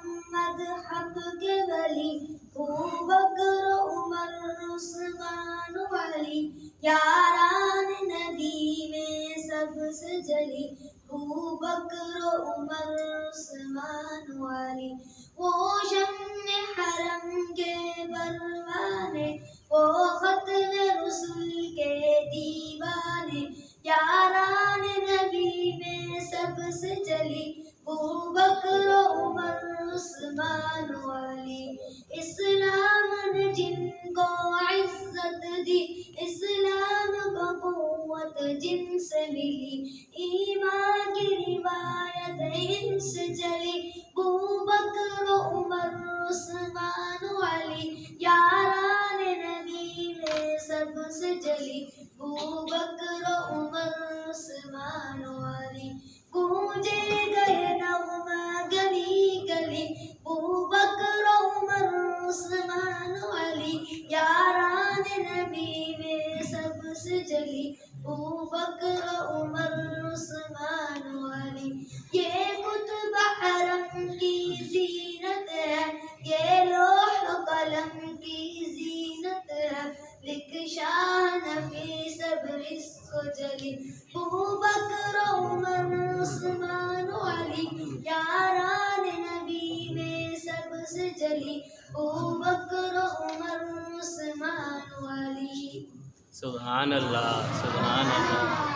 محمد حق کے ولی، ابوبکر عمر عثمان علی، یاران نبی میں سب سے جلی، ابوبکر عمر عثمان علی۔ وہ شمع حرم کے پروانے، وہ ختم رسل کے دیوانے، یاران نبی میں سب سے جلی، ابوبکر عمر عثمان علی۔ اسلام نے جن کو عزت دی، اسلام کو قوت جن سے ملی، ایمان کی روایت ان سے چلی، ابوبکر عمر عثمان علی، یاران نبی میں سب سے جلی، ابوبکر عمر عثمان علی۔ گونجے گئے نغمہ گلی گلی، ابوبکر عمر عثمان علی، یاران نبی میں سب سے جلی، ابوبکر عمر عثمان علی۔ یہ کتب حرم کی زینت ہے، یہ لوح قلم کی زینت ہے، لکھ شاہ نفیس اب اس کو جلی، ابوبکر عمر عثمان علی، یاران نبی میں سب سے جلی، ابوبکر عمر عثمان علی۔ سبحان اللہ، سبحان اللہ۔